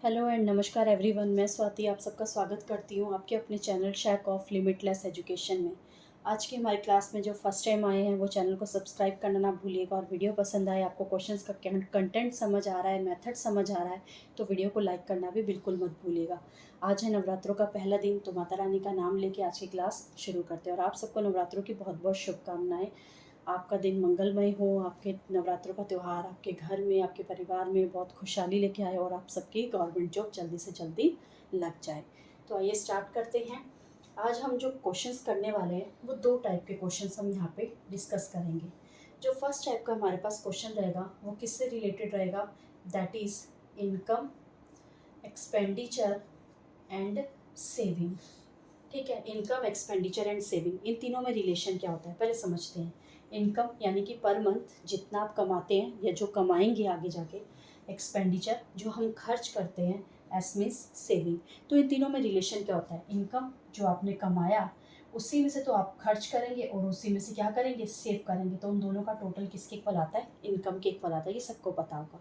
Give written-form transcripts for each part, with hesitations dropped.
Hello and नमस्कार everyone. मैं स्वाति आप सबका स्वागत करती हूँ आपके अपने चैनल शैक ऑफ लिमिटलेस एजुकेशन में। आज की हमारी क्लास में जो फर्स्ट टाइम आए हैं वो चैनल को सब्सक्राइब करना ना भूलिएगा, और वीडियो पसंद आए, आपको क्वेश्चंस का कंटेंट समझ आ रहा है, मेथड समझ आ रहा है, तो वीडियो को लाइक करना भी बिल्कुल मत भूलिएगा। आज है नवरात्रों का पहला दिन, तो माता रानी का नाम लेके आज की क्लास शुरू करते हैं। और आप सबको नवरात्रों की बहुत बहुत शुभकामनाएँ। आपका दिन मंगलमय हो, आपके नवरात्रों का त्यौहार आपके घर में, आपके परिवार में बहुत खुशहाली लेके आए, और आप सबकी गवर्नमेंट जॉब जल्दी से जल्दी लग जाए। तो आइए स्टार्ट करते हैं। आज हम जो क्वेश्चंस करने वाले हैं वो दो टाइप के क्वेश्चंस हम यहाँ पे डिस्कस करेंगे। जो फर्स्ट टाइप का हमारे पास क्वेश्चन रहेगा वो किससे रिलेटेड रहेगा, that is income, expenditure and saving. ठीक है, इनकम, एक्सपेंडिचर एंड सेविंग, इन तीनों में रिलेशन क्या होता है पहले समझते हैं। इनकम यानी कि पर मंथ जितना आप कमाते हैं या जो कमाएंगे आगे जाके। एक्सपेंडिचर जो हम खर्च करते हैं, एस मीन्स सेविंग। तो इन तीनों में रिलेशन क्या होता है, इनकम जो आपने कमाया उसी में से तो आप खर्च करेंगे और उसी में से क्या करेंगे, सेव करेंगे, तो उन दोनों का टोटल किसके इक्वल आता है, इनकम के इक्वल आता है। ये सबको पता होगा।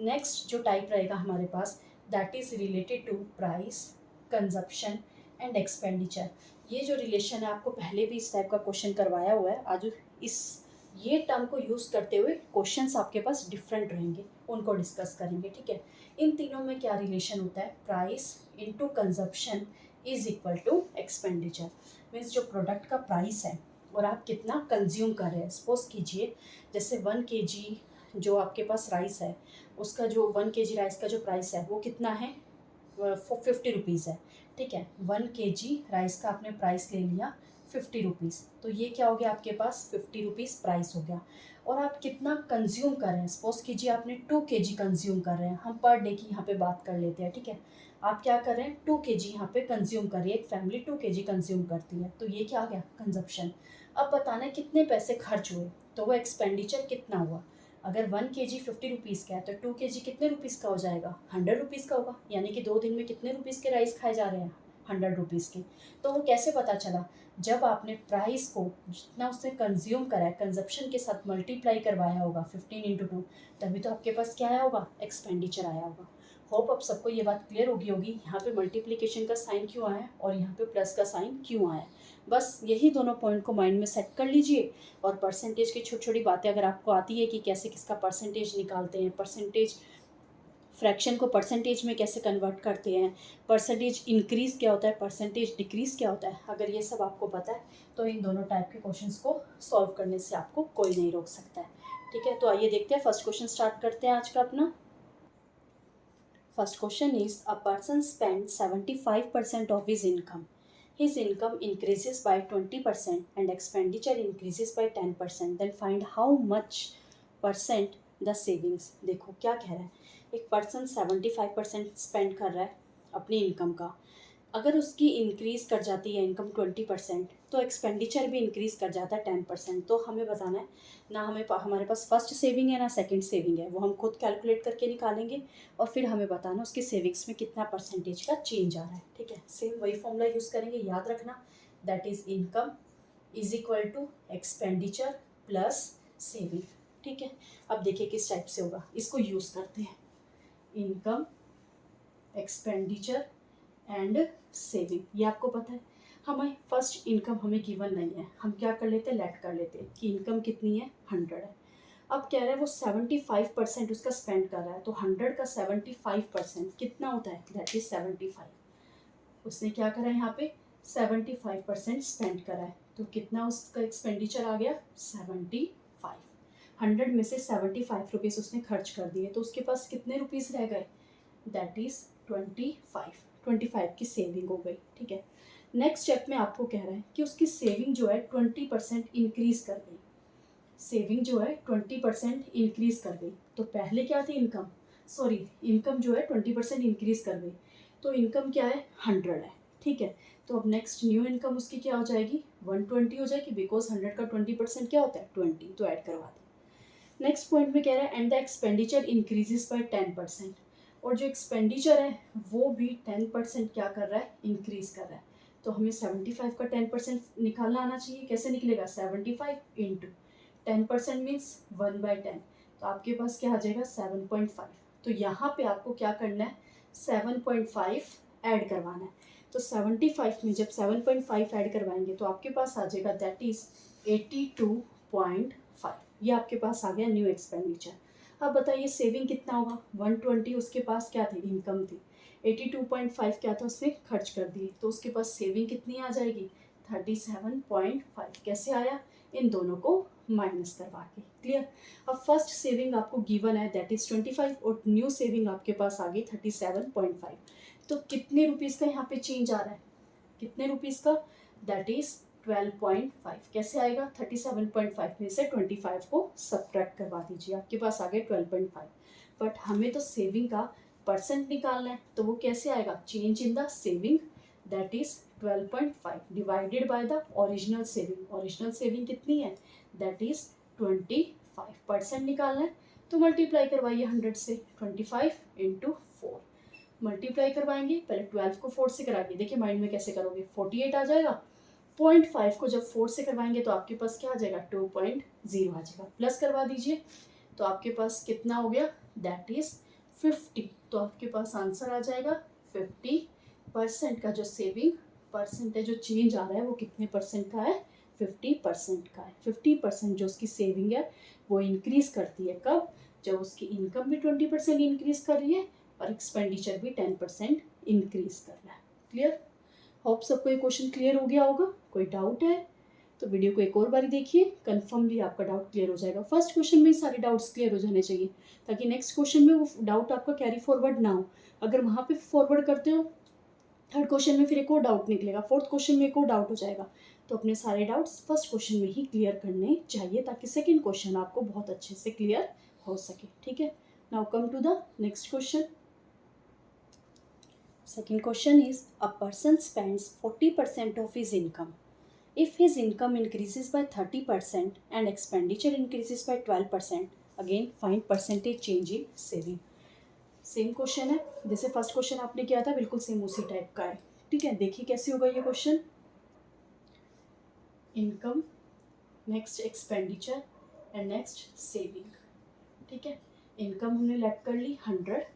नेक्स्ट जो टाइप रहेगा हमारे पास, that is related to price, consumption and expenditure. ये जो रिलेशन है आपको पहले भी इस टाइप का क्वेश्चन करवाया हुआ है। आज इस ये टर्म को यूज़ करते हुए क्वेश्चंस आपके पास डिफरेंट रहेंगे, उनको डिस्कस करेंगे। ठीक है, इन तीनों में क्या रिलेशन होता है, price into consumption is equal to expenditure. Means जो प्रोडक्ट का प्राइस है और आप कितना कंज्यूम कर रहे हैं। सपोज कीजिए जैसे 1 kg जो आपके पास राइस है, उसका जो 1 kg राइस का जो प्राइस है वो कितना है, 50 रुपीज़ है। ठीक है, 1 kg राइस का आपने प्राइस ले लिया 50 रुपीज़, तो ये क्या हो गया आपके पास, 50 रुपीज़ प्राइस हो गया। और आप कितना कंज्यूम कर रहे हैं, सपोज कीजिए आपने 2 kg कंज्यूम कर रहे हैं। हम पर डे की यहाँ पे बात कर लेते हैं। ठीक है, आप क्या कर रहे हैं, 2 kg यहाँ पे कंज्यूम कर रही है, एक फैमिली 2 kg कंज्यूम करती है, तो ये क्या आ गया, कंजप्शन। अब बताना है कितने पैसे खर्च हुए, तो वो एक्सपेंडिचर कितना हुआ। अगर 1 kg 50 रुपीज़ का है तो 2 kg कितने रुपीज़ का हो जाएगा, 100 रुपीज़ का होगा। यानी कि 2 दिन में कितने रुपीज़ के राइस खाए जा रहे हैं, 100 रुपीज़ के। तो वो कैसे पता चला, जब आपने प्राइस को जितना उसने कंज्यूम करा है कंजप्शन के साथ मल्टीप्लाई करवाया होगा 15 × 2, तभी तो आपके पास क्या आया होगा, एक्सपेंडिचर आया होगा। होप अब सबको ये बात क्लियर होगी यहाँ पे मल्टीप्लिकेशन का साइन क्यों आया है और यहाँ पे प्लस का साइन क्यों आया है। बस यही दोनों पॉइंट को माइंड में सेट कर लीजिए। और परसेंटेज की छोटी छोटी बातें अगर आपको आती है कि कैसे किसका परसेंटेज निकालते हैं, परसेंटेज फ्रैक्शन को परसेंटेज में कैसे कन्वर्ट करते हैं, परसेंटेज इंक्रीज़ क्या होता है, परसेंटेज डिक्रीज़ क्या होता है, अगर ये सब आपको पता है तो इन दोनों टाइप के क्वेश्चंस को सॉल्व करने से आपको कोई नहीं रोक सकता है। ठीक है, तो आइए देखते हैं, फर्स्ट क्वेश्चन स्टार्ट करते हैं आज का अपना। First question is, a person spend 75% of his income, his income increases by 20% and expenditure increases by 10%, then find how much percent the savings। देखो क्या कह रहा है, एक पर्सन 75% स्पेंड कर रहा है अपनी इनकम का। अगर उसकी इंक्रीज़ कर जाती है इनकम 20%, तो एक्सपेंडिचर भी इंक्रीज़ कर जाता है 10%। तो हमें बताना है ना, हमारे पास फर्स्ट सेविंग है ना सेकंड सेविंग है, वो हम खुद कैलकुलेट करके निकालेंगे, और फिर हमें बताना उसकी सेविंग्स में कितना परसेंटेज का चेंज आ रहा है। ठीक है, सेम वही फॉर्मूला यूज़ करेंगे, याद रखना, that is income is equal to expenditure plus saving. ठीक है, अब देखिए किस टाइप से होगा, इसको यूज़ करते हैं, इनकम, एक्सपेंडिचर एंड सेविंग। ये आपको पता है, हमें फर्स्ट इनकम हमें गिवन नहीं है, हम क्या कर लेते हैं, लेट कर लेते हैं कि इनकम कितनी है, 100 है। अब कह रहा है वो 75% उसका स्पेंड कर रहा है, तो 100 का 75% कितना होता है, दैट इज 75। उसने क्या करा है यहाँ पे, 75% स्पेंड करा है, तो कितना उसका एक्सपेंडिचर आ गया, 75। 100 में से 75 रुपीज़ उसने खर्च कर दिए, तो उसके पास कितने रुपीज़ रह गए, दैट इज़ 25 की सेविंग हो गई। ठीक है, नेक्स्ट स्टेप में आपको कह रहा है कि उसकी सेविंग जो है 20% इंक्रीज कर गई। सेविंग जो है 20% इंक्रीज कर गई, तो पहले क्या थी इनकम, सॉरी इनकम जो है 20% इंक्रीज कर गई, तो इनकम क्या है, 100 है। ठीक है, तो अब नेक्स्ट न्यू इनकम उसकी क्या हो जाएगी, 120 हो जाएगी, बिकॉज 100 का 20% क्या होता है, 20, तो ऐड करवा दें। नेक्स्ट पॉइंट में कह रहा है and the expenditure increases by 10%, और जो एक्सपेंडिचर है वो भी 10% क्या कर रहा है, इंक्रीज कर रहा है। तो हमें 75 का 10% निकालना आना चाहिए, कैसे निकलेगा, 75 इंटू 10% मीन्स 1/10, तो आपके पास क्या आ जाएगा, 7.5। तो यहाँ पे आपको क्या करना है, 7.5 ऐड करवाना है। तो 75 में जब 7.5 ऐड करवाएंगे तो आपके पास आ जाएगा दैट इज़ 82.5। ये आपके पास आ गया न्यू एक्सपेंडिचर। अब बताइए सेविंग कितना होगा, 120 उसके पास क्या थी, इनकम थी, 82.5 क्या था, उसने खर्च कर दिए, तो उसके पास सेविंग कितनी आ जाएगी, 37.5। कैसे आया, इन दोनों को माइनस करवा के। क्लियर। अब फर्स्ट सेविंग आपको गिवन है दैट इज 25 और न्यू सेविंग आपके पास आ गई 37.5। तो कितने रुपीज़ का यहाँ पे चेंज आ रहा है, कितने रुपीज़ का, दैट इज 12.5। कैसे आएगा, 37.5 में से 25 को सब्ट्रैक्ट करवा दीजिए, आपके पास आ गया 12.5। बट हमें तो सेविंग का परसेंट निकालना है, तो वो कैसे आएगा, change in the saving that is 12.5 divided by the original saving. Original saving कितनी है, दैट इज 25%। निकालना है तो मल्टीप्लाई करवाइए 100 से, 25 इंटू 4 मल्टीप्लाई करवाएंगे, पहले 12 को 4 से कराइए, देखिए माइंड में कैसे करोगे, 48 आ जाएगा। 0.5 को जब 4 से करवाएंगे तो आपके पास क्या आ जाएगा, 2.0 आ जाएगा। प्लस करवा दीजिए तो आपके पास कितना हो गया, दैट इज 50। तो आपके पास आंसर आ जाएगा 50% का जो सेविंग परसेंटेज जो चेंज आ रहा है वो कितने परसेंट का है, 50% का है। 50% जो उसकी सेविंग है वो इंक्रीज करती है, कब, जब उसकी इनकम भी 20% इंक्रीज कर रही है और एक्सपेंडिचर भी 10% इंक्रीज कर रहा है। क्लियर। होप सबको ये क्वेश्चन क्लियर हो गया होगा। कोई डाउट है तो वीडियो को एक और बारी देखिए, कन्फर्मली आपका डाउट क्लियर हो जाएगा। फर्स्ट क्वेश्चन में ही सारे डाउट्स क्लियर हो जाने चाहिए ताकि नेक्स्ट क्वेश्चन में वो डाउट आपका कैरी फॉरवर्ड ना हो। अगर वहाँ पे फॉरवर्ड करते हो थर्ड क्वेश्चन में फिर एक और डाउट निकलेगा, फोर्थ क्वेश्चन में एक और डाउट हो जाएगा। तो अपने सारे डाउट्स फर्स्ट क्वेश्चन में ही क्लियर करने चाहिए ताकि सेकेंड क्वेश्चन आपको बहुत अच्छे से क्लियर हो सके। ठीक है, now come to the next question. Second question is, a person spends 40% of his income. If his income increases by 30% and expenditure increases by 12%, again find percentage change in saving. Same question है जैसे first question आपने किया था, बिल्कुल same उसी type का है। ठीक है, देखिए कैसे होगा ये question. Income, next expenditure and next saving. ठीक है, इनकम हमने लेट कर ली 100,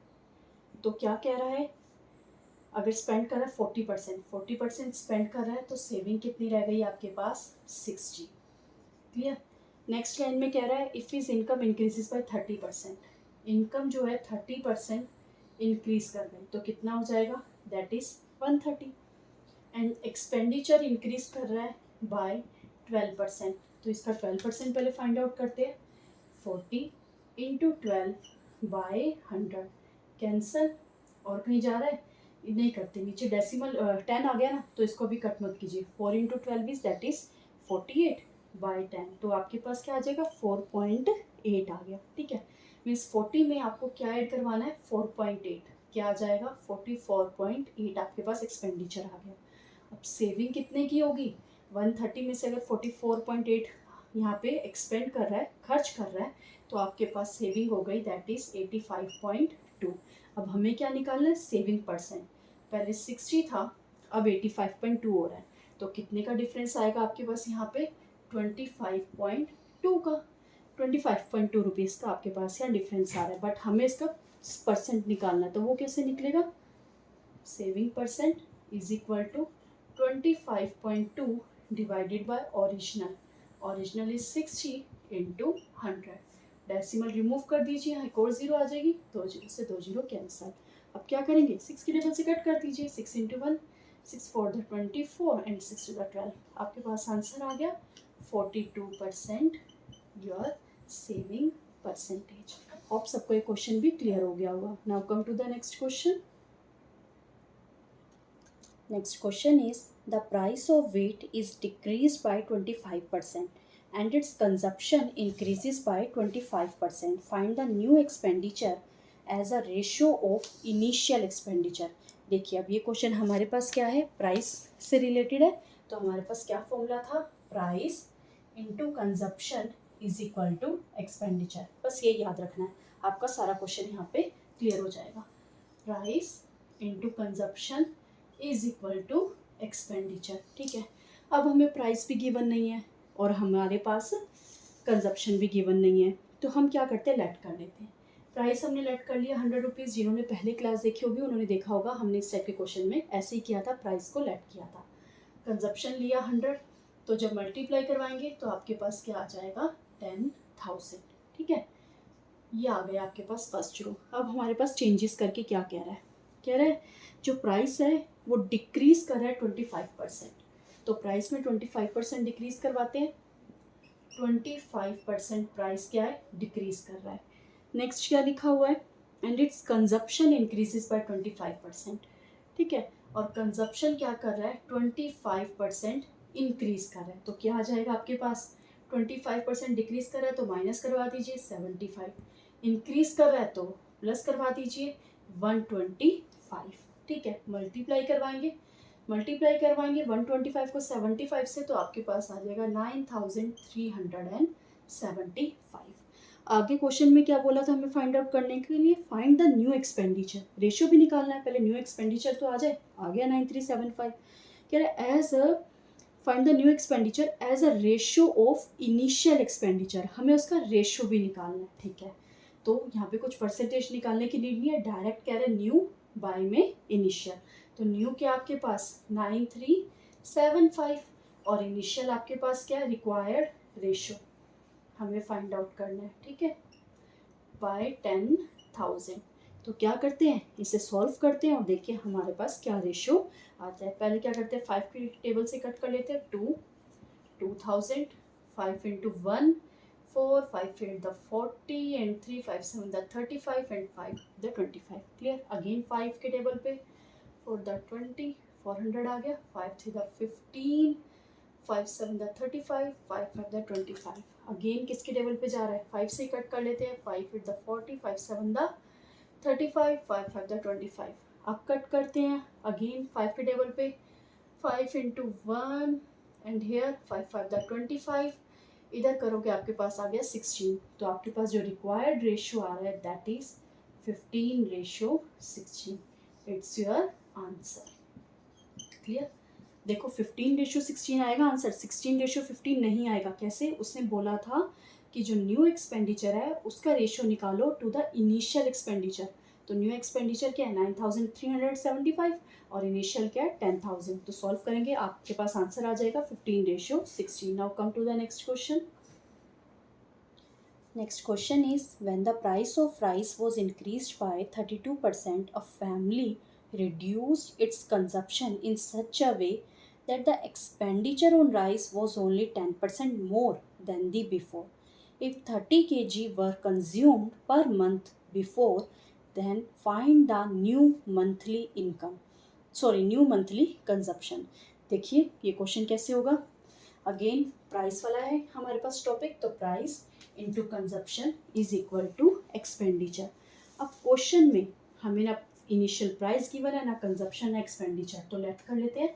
तो क्या कह रहा है, अगर स्पेंड कर रहा है 40% स्पेंड कर रहा है तो सेविंग कितनी रह गई आपके पास, 60। क्लियर। नेक्स्ट लाइन में कह रहा है if is income increases by 30%, income जो है 30% इंक्रीज कर गई तो कितना हो जाएगा, that is 130। And expenditure increase कर रहा है बाय 12%, तो इसका 12% पहले फाइंड आउट करते हैं। 40 इंटू 12 बाय 100 कैंसल, और कहीं जा रहा है, नहीं करते, नीचे डेसिमल 10 आ गया ना तो इसको भी कट मत कीजिए। 4 into 12 is that is 48 by 10, तो आपके पास क्या आ जाएगा, 4.8 आ गया। ठीक है, मीन्स 40 में आपको क्या ऐड करवाना है, 4.8, क्या आ जाएगा 44.8 आपके पास एक्सपेंडिचर आ गया। अब सेविंग कितने की होगी, 130 में से अगर 44.8 यहाँ पे एक्सपेंड कर रहा है, खर्च कर रहा है, तो आपके पास सेविंग हो गई दैट इज 85.2। अब हमें क्या निकालना है, सेविंग परसेंट। पहले 60 था, अब 85.2 हो रहा है, तो कितने का डिफरेंस आएगा आपके पास यहाँ पे, 25.2 का, 25.2 रुपीज़ का आपके पास यहाँ डिफरेंस आ रहा है। बट हमें इसका परसेंट निकालना है, तो वो कैसे निकलेगा, saving percent is equal to 25.2 divided by original, original is 60 into 100। Decimal remove कर दीजिए, यहाँ एक और जीरो आ जाएगी, 2 जीरो से 2 जीरो कैंसल। अब क्या करेंगे, 6 की टेबल से कट कर दीजिए, 6 into 1, 6 4 the 24 and 6 two the 12, आपके पास आंसर आ गया 42% योर सेविंग परसेंटेज। होप सबको ये क्वेश्चन भी क्लियर हो गया होगा। Now come to the next question. Next question is, the price of wheat is decreased by 25% and its consumption increases by 25%. Find the new expenditure as a ratio of initial expenditure. देखिए अब ये question हमारे पास क्या है, price से related है, तो हमारे पास क्या फॉर्मूला था, price into consumption is equal to expenditure. बस ये याद रखना है, आपका सारा क्वेश्चन यहाँ पे क्लियर हो जाएगा। Price into consumption is equal to expenditure. ठीक है, अब हमें प्राइस भी गिवन नहीं है और हमारे पास कंजप्शन भी गिवन नहीं है, तो हम क्या करते हैं, लेट कर लेते हैं। प्राइस हमने लेट कर लिया 100 रुपीज़। जिन्होंने पहले क्लास देखी होगी उन्होंने देखा होगा, हमने इस टाइप के क्वेश्चन में ऐसे ही किया था, प्राइस को लेट किया था। कंजप्शन लिया 100, तो जब मल्टीप्लाई करवाएंगे तो आपके पास क्या आ जाएगा 10,000। ठीक है, ये आ गया आपके पास फर्स्ट रो। अब हमारे पास चेंजेस करके क्या कह रहा है, कह रहा है जो प्राइस है वो डिक्रीज कर रहा है 25%। तो प्राइस में 25% डिक्रीज करवाते हैं। 25% प्राइस क्या है, डिक्रीज कर रहा है। नेक्स्ट क्या लिखा हुआ है, and it's consumption increases by 25%। ठीक है, और कंजप्शन क्या कर रहा है 25% इंक्रीज कर रहा है। तो क्या आ जाएगा आपके पास, 25% डिक्रीज कर रहा है तो माइनस करवा दीजिए 75, इंक्रीज कर रहा है तो प्लस करवा दीजिए 125। ठीक है, मल्टीप्लाई करवाएंगे 125 को 75 से, तो आपके पास आ जाएगा 9375। आगे क्वेश्चन में क्या बोला था हमें फाइंड आउट करने के लिए, find the new expenditure. Ratio भी निकालना है, पहले न्यू एक्सपेंडिचर तो आ जाए, आ गया 9375। कह रहा है as a find the new expenditure as a ratio of initial expenditure, हमें उसका रेशियो भी निकालना है। ठीक है, तो यहाँ पे कुछ परसेंटेज निकालने की नीड नहीं है, डायरेक्ट कह रहे हैं न्यू बाय में इनिशियल। तो न्यू क्या आपके पास 9375, और इनिशियल आपके पास क्या है रिक्वायर्ड रेशियो हमें फाइंड आउट करना है। ठीक है, बाय 10,000। तो क्या करते हैं, इसे सॉल्व करते हैं और देखिए हमारे पास क्या रेशियो आता है। पहले क्या करते हैं 5 की टेबल से कट कर लेते हैं, 2000, 5 into 1 4, 5 8 the 40 and 3 5 7 the 35 and 5 the 25। Clear, again 5 के टेबल पे 4 द 20, 400 आ गया, 5 3 द 15, 5 7 द 35, 5 5 द 25। अगेन किसके टेबल पे जा रहा है, 5 से कट कर लेते हैं, 5 8 द 40, 5 7 द 35, 5 5 द 25। अब कट करते हैं अगेन 5 के टेबल पे, 5 इंटू 1 एंड हेयर 5 5 द 25। इधर करोगे आपके पास आ गया 16। तो आपके पास जो रिक्वायर्ड रेशियो आ रहा है that is 15:16। It's your answer. Clear, देखो 15:16 आएगा आंसर, 16:15 नहीं आएगा। कैसे, उसने बोला था कि जो न्यू एक्सपेंडिचर है उसका रेशियो निकालो टू द इनिशियल एक्सपेंडिचर। तो न्यू एक्सपेंडिचर क्या है 9375 और इनिशियल क्या है 10,000। तो सॉल्व करेंगे आपके पास आंसर आ जाएगा 15:16। Now come to the next question. Next question is, when the price of rice was increased by 32%, a family reduced its consumption in such a way that the expenditure on rice was only 10% more than the before. If 30 kg were consumed per month before, then find the new monthly income. New monthly consumption. देखिए ये question कैसे होगा, again price वाला है हमारे पास topic, तो price into consumption is equal to expenditure. अब क्वेश्चन में हमें ना इनिशियल प्राइस गिवन है ना कंजप्शन है एक्सपेंडिचर, तो लेट कर लेते हैं।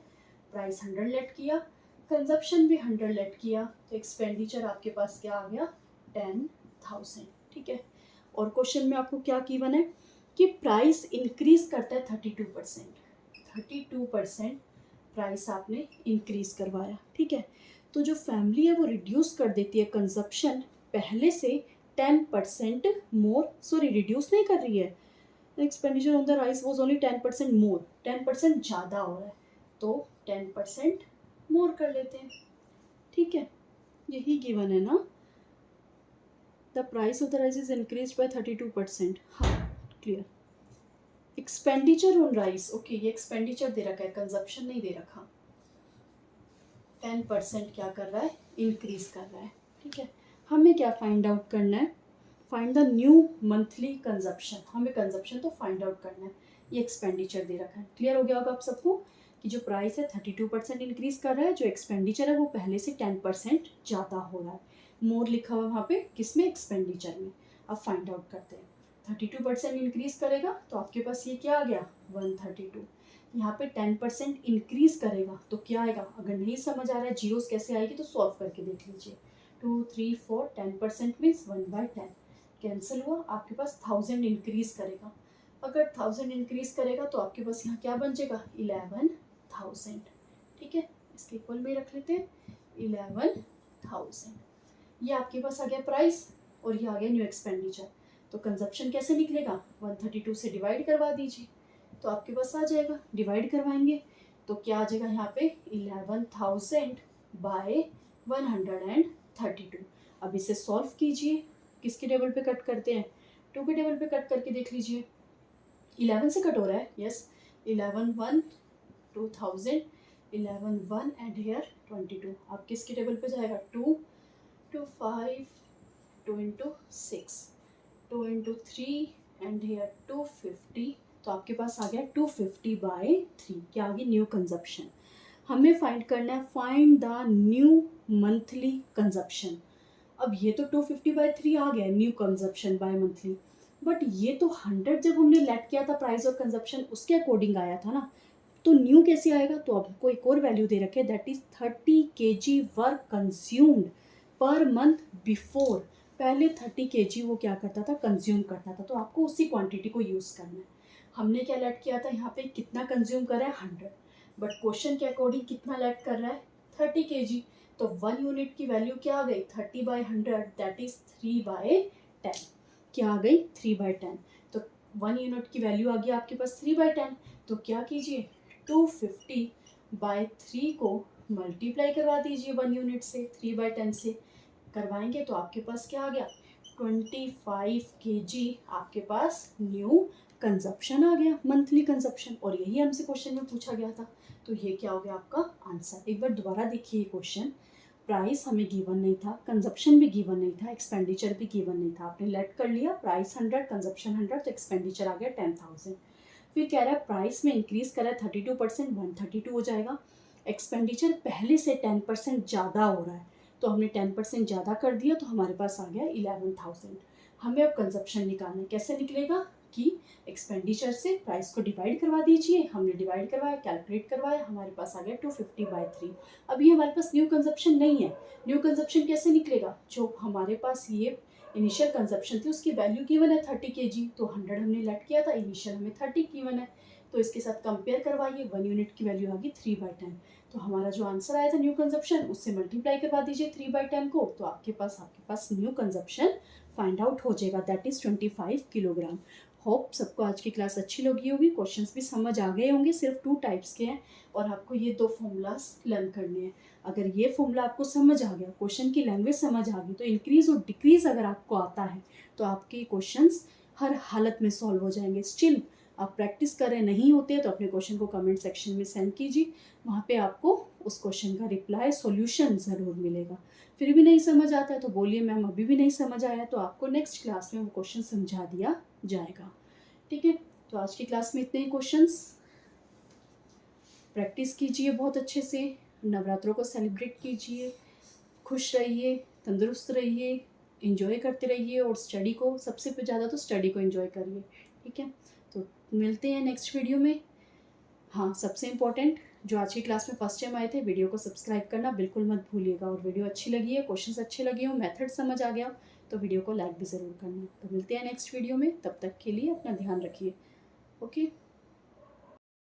प्राइस 100 लेट किया, कंजप्शन भी 100 लेट किया, तो एक्सपेंडिचर आपके पास क्या आ गया 10,000। ठीक है, और क्वेश्चन में आपको क्या गिवन है कि प्राइस इंक्रीज करता है 32%। 32% प्राइस आपने इंक्रीज करवाया। ठीक है, तो जो फैमिली है वो रिड्यूस कर देती है कंजप्शन पहले से 10% मोर, सॉरी रिड्यूस नहीं कर रही है, expenditure on the rice was only 10% मोर, 10% ज़्यादा हो रहा है तो 10% मोर कर लेते हैं। ठीक है, यही गिवन है ना, the price of the rice is increase by 32%। हाँ clear, expenditure on rice, okay ये एक्सपेंडिचर दे रखा है कंजप्शन नहीं दे रखा, 10% क्या कर रहा है इंक्रीज कर रहा है। ठीक है, हमें क्या फाइंड आउट करना है, find the new monthly consumption, हमें कंजप्शन तो फाइंड आउट करना है, ये एक्सपेंडिचर दे रखा है। क्लियर हो गया होगा आप सबको कि जो प्राइस है 32% इंक्रीज कर रहा है, जो एक्सपेंडिचर है वो पहले से 10% ज़्यादा हो रहा है, मोर लिखा हुआ वहाँ पे किसमें एक्सपेंडिचर में। अब फाइंड आउट करते हैं, 32% इंक्रीज करेगा तो आपके पास ये क्या आ गया 132, यहाँ पे 10% इंक्रीज करेगा तो क्या आएगा, अगर नहीं समझ आ रहा है जीरोस कैसे आएगी तो सॉल्व करके देख लीजिए। 2 3 4 10% मीन्स 1/10 कैंसिल हुआ, आपके पास 1000 इंक्रीज करेगा। अगर 1000 इंक्रीज करेगा तो आपके पास यहाँ क्या बन जाएगा 11,000। ठीक है, इसके इक्वल में रख लेते हैं 11,000। ये आपके पास आ गया प्राइस और ये आ गया न्यू एक्सपेंडिचर। तो कंजप्शन कैसे निकलेगा, 132 से डिवाइड करवा दीजिए तो आपके पास आ जाएगा। डिवाइड करवाएंगे तो क्या आ जाएगा यहाँ पे 11,000 बाय 132। अब इसे सॉल्व कीजिए, किसके टेबल पे कट करते हैं, 2 के टेबल पे कट करके देख लीजिए। 11 से कट हो रहा है, यस 11 1 2000, 11 1 एंड हेयर 22। अब किसके टेबल पे जाएगा, 2 2 5 2 इंटू 6 2 इंटू 3 एंड हेयर 250। तो आपके पास आ गया 250 बाय 3। क्या आ गई, न्यू कंजप्शन। हमें फाइंड करना है, find the new monthly consumption. अब ये तो 250/3 आ गया new consumption by monthly, but ये तो 100 जब हमने लेट किया था प्राइस और कंजप्शन उसके अकॉर्डिंग आया था ना, तो न्यू कैसे आएगा। तो आपको एक और वैल्यू दे रखे, that is 30 kg were consumed per month before. पहले 30 kg वो क्या करता था, कंज्यूम करता था, तो आपको उसी क्वांटिटी को यूज़ करना है। हमने क्या लेट किया था यहाँ पे, कितना कंज्यूम कर रहा है 100, बट क्वेश्चन के अकॉर्डिंग कितना लेट कर रहा है 30 kg। तो 1 यूनिट की वैल्यू क्या आ गई, 30/100, दैट इज 3/10। क्या आ गई, 3/10। तो 1 यूनिट की वैल्यू आ गई आपके पास 3/10। तो क्या कीजिए, 250/3 को मल्टीप्लाई करवा दीजिए 1 यूनिट से, 3/10 से करवाएंगे तो आपके पास क्या आ गया, 25 kg आपके पास न्यू कंजप्शन आ गया, मंथली कंजप्शन। और यही हमसे क्वेश्चन में पूछा गया था, तो ये क्या हो गया आपका आंसर। एक बार दोबारा देखिए ये क्वेश्चन, प्राइस हमें गिवन नहीं था, कंजप्शन भी गिवन नहीं था, एक्सपेंडिचर भी गिवन नहीं था। आपने लेट कर लिया, प्राइस 100 कंजप्शन 100, तो एक्सपेंडिचर आ गया 10,000। फिर कह रहा है प्राइस में इंक्रीज कर रहा है 32%, 132 हो जाएगा। एक्सपेंडिचर पहले से 10% ज़्यादा हो रहा है, तो हमने 10% ज़्यादा कर दिया, तो हमारे पास आ गया 11,000। हमें अब कंजप्शन निकालना है, कैसे निकलेगा कि एक्सपेंडिचर से प्राइस को डिवाइड करवा दीजिए। हमने डिवाइड करवाया, कैलकुलेट करवाया, हमारे पास आ गया 250/3। अभी हमारे पास न्यू कंजप्शन नहीं है। न्यू कंजप्शन कैसे निकलेगा, जो हमारे पास ये इनिशियल कंजप्शन थी उसकी वैल्यू गिवन है 30 kg, तो 100 हमने लेट किया था, इनिशियल हमें 30 गिवन है, तो इसके साथ कंपेयर करवाइए, 1 यूनिट की वैल्यू आ गई 3/10। तो हमारा जो आंसर आया था न्यू कंजप्शन, उससे मल्टीप्लाई करवा दीजिए 3/10 को, तो आपके पास न्यू कंजप्शन फाइंड आउट हो जाएगा, दैट इज 25 किलोग्राम। होप सबको आज की क्लास अच्छी लगी होगी, क्वेश्चंस भी समझ आ गए होंगे। सिर्फ 2 टाइप्स के हैं और आपको ये 2 फॉर्मूलाज लर्न करने हैं। अगर ये फॉर्मूला आपको समझ आ गया, क्वेश्चन की लैंग्वेज समझ आ गई, तो इंक्रीज और डिक्रीज अगर आपको आता है तो आपके क्वेश्चंस हर हालत में सॉल्व हो जाएंगे। स्टिल आप प्रैक्टिस कर रहे नहीं होते तो अपने क्वेश्चन को कमेंट सेक्शन में सेंड कीजिए, वहाँ पे आपको उस क्वेश्चन का रिप्लाई सॉल्यूशन ज़रूर मिलेगा। फिर भी नहीं समझ आता है तो बोलिए मैम अभी भी नहीं समझ आया, तो आपको नेक्स्ट क्लास में वो क्वेश्चन समझा दिया जाएगा। ठीक है, तो आज की क्लास में इतने ही क्वेश्चंस। प्रैक्टिस कीजिए बहुत अच्छे से, नवरात्रों को सेलिब्रेट कीजिए, खुश रहिए, तंदुरुस्त रहिए, एंजॉय करते रहिए, और स्टडी को सबसे ज़्यादा तो स्टडी को एंजॉय करिए। ठीक है, तो मिलते हैं नेक्स्ट वीडियो में। हाँ, सबसे इम्पोर्टेंट, जो आज की क्लास में फर्स्ट टाइम आए थे, वीडियो को सब्सक्राइब करना बिल्कुल मत भूलिएगा, और वीडियो अच्छी लगी है, क्वेश्चंस अच्छे लगे हो, मेथड समझ आ गया तो वीडियो को लाइक भी ज़रूर करना। तो मिलते हैं नेक्स्ट वीडियो में, तब तक के लिए अपना ध्यान रखिए। ओके।